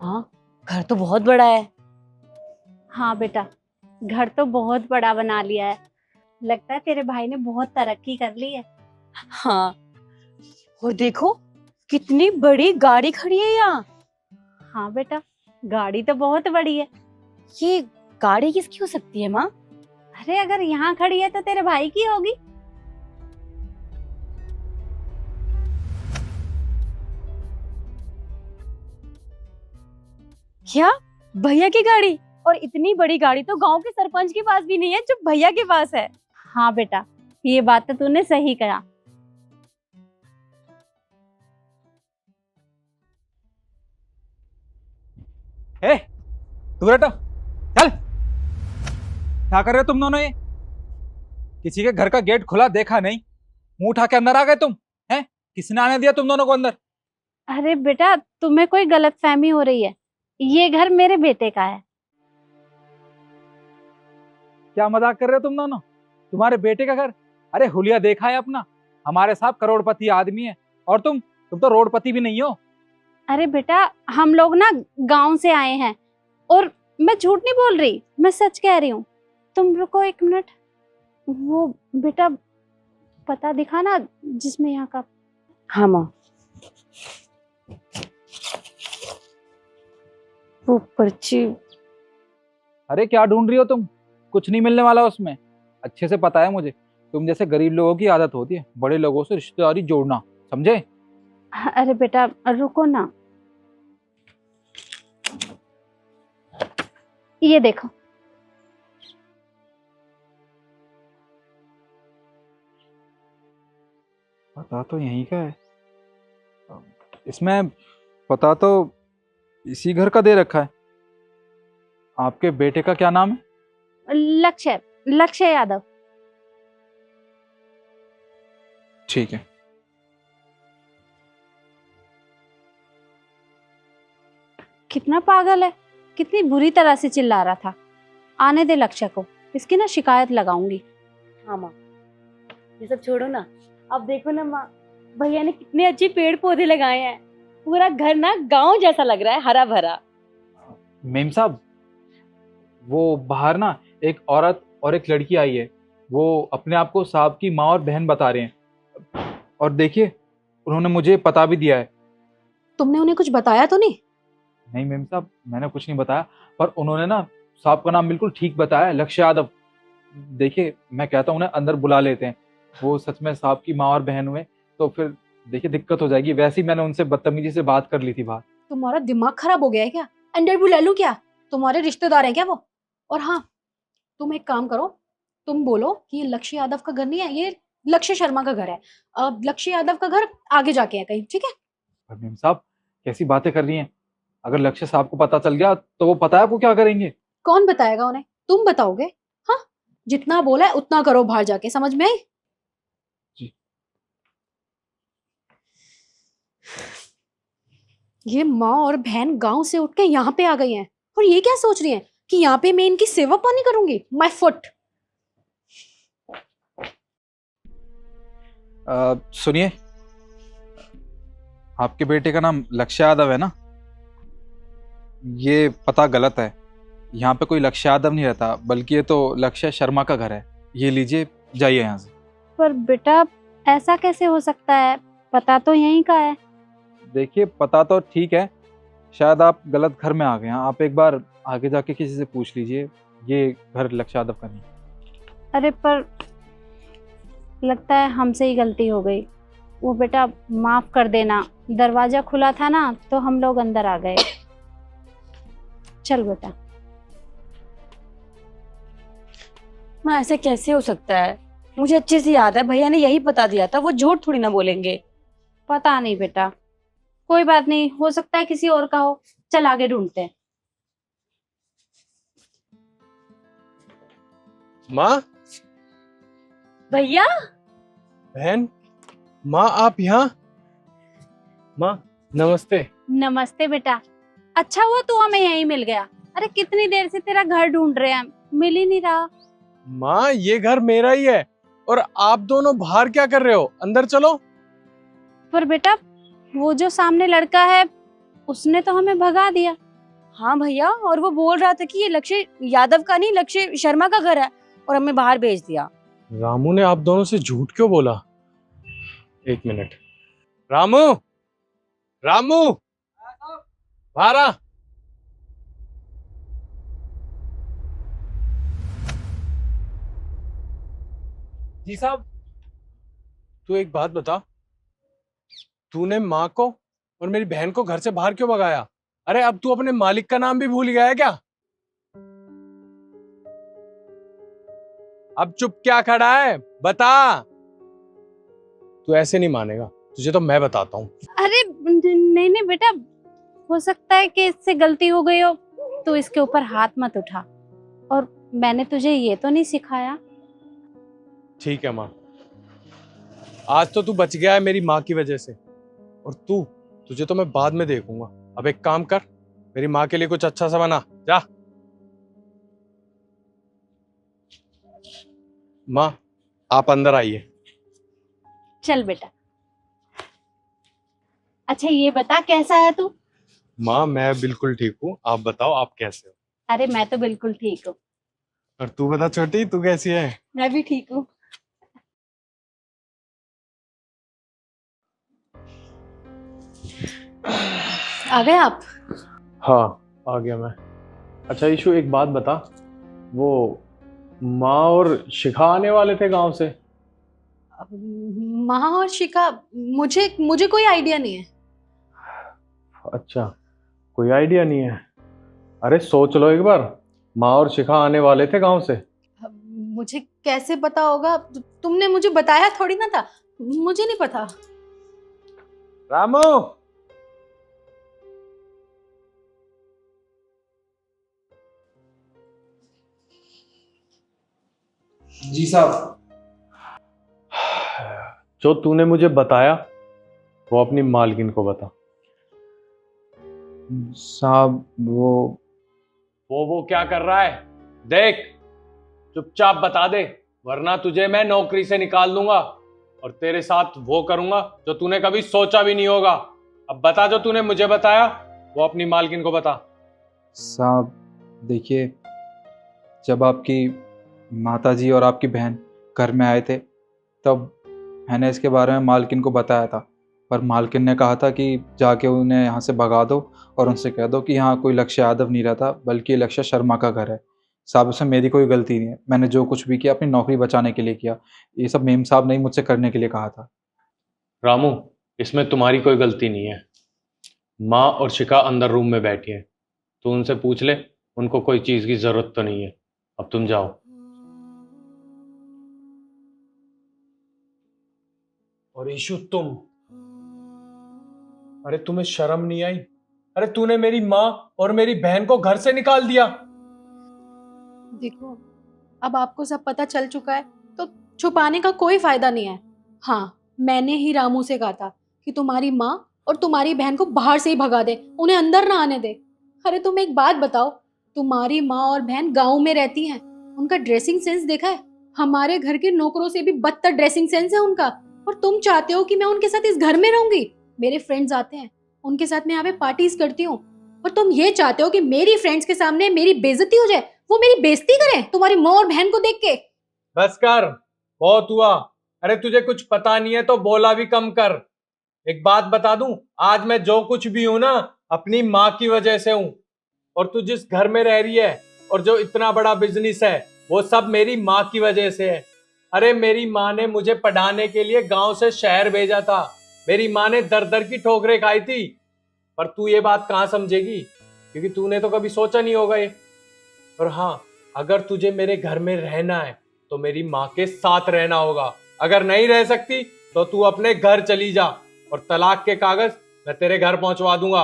हाँ, घर तो बहुत बड़ा है। हाँ बेटा, घर तो बहुत बड़ा बना लिया है। लगता है तेरे भाई ने बहुत तरक्की कर ली है। हाँ, और देखो कितनी बड़ी गाड़ी खड़ी है यहाँ। हाँ बेटा, गाड़ी तो बहुत बड़ी है। ये गाड़ी किसकी हो सकती है माँ? अरे अगर यहाँ खड़ी है तो तेरे भाई की होगी। क्या? भैया की गाड़ी? और इतनी बड़ी गाड़ी तो गांव के सरपंच के पास भी नहीं है जो भैया के पास है। हाँ बेटा, ये बात तो तूने सही कहा। ए, तू बेटा चल। क्या कर रहे हो तुम दोनों? ये किसी के घर का गेट खुला देखा नहीं, मुंह उठा के अंदर आ गए तुम? हैं? किसने आने दिया तुम दोनों को अंदर? अरे बेटा, तुम्हें कोई गलतफहमी हो रही है। ये घर मेरे बेटे का है। क्या मजाक कर रहे हो तुम दोनों? तुम्हारे बेटे का घर? अरे हुलिया देखा है अपना, हमारे साहब करोड़पति आदमी है और तुम तो रोडपति भी नहीं हो। अरे बेटा, हम लोग ना गांव से आए हैं और मैं झूठ नहीं बोल रही, मैं सच कह रही हूँ। तुम रुको एक मिनट। वो बेटा पता दिखा ना जिसमें यहाँ का। हाँ माँ, वो पर्ची। अरे क्या ढूंढ रही हो तुम? कुछ नहीं मिलने वाला उसमें। अच्छे से पता है मुझे, तुम जैसे गरीब लोगों की आदत होती है बड़े लोगों से रिश्तेदारी जोड़ना, समझे? अरे बेटा रुको ना, ये देखो। पता तो यहीं का है। इसमें पता तो इसी घर का दे रखा है। आपके बेटे का क्या नाम है? लक्ष्य, लक्ष्य यादव। ठीक है। कितना पागल है, कितनी बुरी तरह से चिल्ला रहा था। आने दे लक्ष्य को, इसकी ना शिकायत लगाऊंगी। हाँ माँ, ये सब छोड़ो ना। अब देखो ना माँ, भैया ने कितने अच्छे पेड़ पौधे लगाए हैं। पूरा घर ना गांव जैसा लग रहा है, हरा भरा। मेम साहब, वो बाहर ना एक औरत और एक लड़की आई है। वो अपने आप को साहब की माँ और बहन बता रहे हैं। और देखिए, उन्होंने मुझे पता भी दिया है। तुमने उन्हें कुछ बताया तो नहीं? नहीं मेम साहब, मैंने कुछ नहीं बताया, पर उन्होंने ना साहब का नाम बिल्कुल ठीक बताया है, लक्ष्य यादव। देखिए, मैं कहता हूँ उन्हें अंदर बुला लेते हैं। वो सच में साहब की माँ और बहन हुए तो फिर देखिए दिक्कत हो जाएगी। वैसे ही मैंने उनसे बदतमीजी से बात कर ली थी बाहर। तुम्हारा दिमाग खराब हो गया है क्या? अंदर बुला लूं क्या? तुम्हारे रिश्तेदार हैं क्या वो? और हाँ, तुम एक काम करो, तुम बोलो कि ये लक्ष्य यादव का घर नहीं है, ये लक्ष्य शर्मा का घर है। लक्ष्य यादव का घर आगे जाके है कहीं, ठीक है? पर मेम साहब, कैसी बातें कर रही हैं? अगर लक्ष्य साहब को पता चल गया तो वो पता है आपको क्या करेंगे? कौन बताएगा उन्हें? तुम बताओगे? हाँ, जितना बोला है उतना करो बाहर जाके, समझ में आई? जी। ये माँ और बहन गांव से उठ के यहाँ पे आ गई हैं और ये क्या सोच रही हैं कि यहाँ पे मैं इनकी सेवा पानी करूंगी? My foot. सुनिए, आपके बेटे का नाम लक्ष्य यादव है ना? ये पता गलत है। यहाँ पे कोई लक्ष्य यादव नहीं रहता, बल्कि ये तो लक्ष्य शर्मा का घर है। ये लीजिए, जाइए यहाँ से। पर बेटा ऐसा कैसे हो सकता है, पता तो यहीं का है। देखिए, पता तो ठीक है, शायद आप गलत घर में आ गए हैं। आप एक बार आगे जाके किसी से पूछ लीजिए, ये घर लक्ष्य यादव का नहीं। अरे पर लगता है हमसे ही गलती हो गई। वो बेटा माफ कर देना, दरवाजा खुला था ना तो हम लोग अंदर आ गए। चल बेटा। माँ, ऐसे कैसे हो सकता है? मुझे अच्छे से याद है भैया ने यही बता दिया था, वो झूठ थोड़ी ना बोलेंगे। पता नहीं बेटा, कोई बात नहीं, हो सकता है किसी और का हो। चल आगे ढूंढते हैं। माँ, भैया, बहन, माँ आप यहाँ? माँ नमस्ते। नमस्ते बेटा, अच्छा हुआ तू हमें यहीं मिल गया। अरे कितनी देर से तेरा घर ढूंढ रहे हैं, मिल ही नहीं रहा। माँ ये घर मेरा ही है और आप दोनों बाहर क्या कर रहे हो? अंदर चलो। पर बेटा वो जो सामने लड़का है उसने तो हमें भगा दिया। हाँ भैया, और वो बोल रहा था कि ये लक्ष्य यादव का नहीं, लक्ष्य शर्मा का घर है, और हमें बाहर भेज दिया। रामू ने आप दोनों से झूठ क्यों बोला? एक मिनट। रामू, रामू, बाहर आ। जी साहब। तू एक बात बता, तूने माँ को और मेरी बहन को घर से बाहर क्यों भगाया? अरे अब तू अपने मालिक का नाम भी भूल गया है क्या? अब चुप क्या खड़ा है, बता। तू ऐसे नहीं मानेगा, तुझे तो मैं बताता हूँ। अरे नहीं नहीं बेटा, हो सकता है कि इससे गलती हो गई हो, तो इसके ऊपर हाथ मत उठा। और मैंने तुझे ये तो नहीं सिखाया। ठीक है माँ, आज तो तू बच गया है मेरी माँ की वजह से, और तुझे तो मैं बाद में देखूंगा। अब एक काम कर, मेरी माँ के लिए कुछ अच्छा सा बना, जा। माँ, आप अंदर आइए। चल बेटा। अच्छा ये बता, कैसा है तू? माँ, मैं बिल्कुल ठीक हूँ, आप बताओ आप कैसे हो? अरे मैं तो बिल्कुल ठीक हूँ। और तू बता छोटी, तू कैसी है? मैं भी ठीक हूँ। आ गए आप? हाँ, आ गया मैं। अच्छा ईशु, एक बात बता, वो माँ और शिखा आने वाले थे गांव से। माँ और शिखा, मुझे मुझे कोई आइडिया नहीं है। अच्छा, कोई आइडिया नहीं है? अरे सोच लो एक बार, माँ और शिखा आने वाले थे गांव से। मुझे कैसे पता होगा? तुमने मुझे बताया थोड़ी ना था, मुझे नहीं पता। रामू, जी साहब। जो तूने मुझे बताया वो अपनी मालकिन को बता। साहब वो क्या कर रहा है? देख, चुपचाप बता दे, वरना तुझे मैं नौकरी से निकाल दूंगा और तेरे साथ वो करूंगा जो तूने कभी सोचा भी नहीं होगा। अब बता, जो तूने मुझे बताया वो अपनी मालकिन को बता। साहब देखिए, जब आपकी माताजी और आपकी बहन घर में आए थे तब मैंने इसके बारे में मालकिन को बताया था, पर मालकिन ने कहा था कि जाके उन्हें यहाँ से भगा दो और उनसे कह दो कि यहाँ कोई लक्ष्य यादव नहीं रहता, बल्कि ये लक्ष्य शर्मा का घर है। साहब इसमें मेरी कोई गलती नहीं है, मैंने जो कुछ भी किया अपनी नौकरी बचाने के लिए किया। ये सब मेम साहब ने ही मुझसे करने के लिए कहा था। रामू, इसमें तुम्हारी कोई गलती नहीं है। माँ और शिखा अंदर रूम में बैठी है, तू उनसे पूछ ले, उनको कोई चीज की जरूरत तो नहीं है। अब तुम जाओ। और ईशु तुम, अरे तुम्हें शर्म नहीं आई? अरे तूने मेरी माँ और मेरी बहन को घर से निकाल दिया। देखो, अब आपको सब पता चल चुका है तो छुपाने का कोई फायदा नहीं है। हाँ, मैंने ही रामू से कहा था कि तुम्हारी माँ और तुम्हारी बहन को बाहर से ही भगा दे, उन्हें अंदर ना आने दे। अरे तुम एक बात बताओ, तुम्हारी माँ और बहन गांव में रहती हैं, उनका ड्रेसिंग सेंस देखा है? हमारे घर के नौकरों से भी बदतर ड्रेसिंग सेंस है उनका। और तुम चाहते हो कि मैं उनके साथ इस घर में रहूंगी? मेरे फ्रेंड्स आते हैं, उनके साथ मैं यहाँ पे पार्टीज करती हूँ, और तुम ये चाहते हो कि मेरी फ्रेंड्स के सामने मेरी बेइज्जती हो जाए, वो मेरी बेइज्जती करें तुम्हारी माँ और बहन को देख के? बस कर, बहुत हुआ। अरे तुझे कुछ पता नहीं है तो बोला भी कम कर। एक बात बता दूं, आज मैं जो कुछ भी हूं ना, अपनी माँ की वजह से हूं। और तू जिस घर में रह रही है और जो इतना बड़ा बिजनेस है, वो सब मेरी माँ की वजह से है। अरे मेरी माँ ने मुझे पढ़ाने के लिए गांव से शहर भेजा था। मेरी माँ ने दर दर की ठोकरें खाई थी, पर तू ये बात कहाँ समझेगी, क्योंकि तूने तो कभी सोचा नहीं होगा ये। और हाँ, अगर तुझे मेरे घर में रहना है तो मेरी माँ के साथ रहना होगा। अगर नहीं रह सकती तो तू अपने घर चली जा, और तलाक के कागज मैं तेरे घर पहुंचवा दूंगा।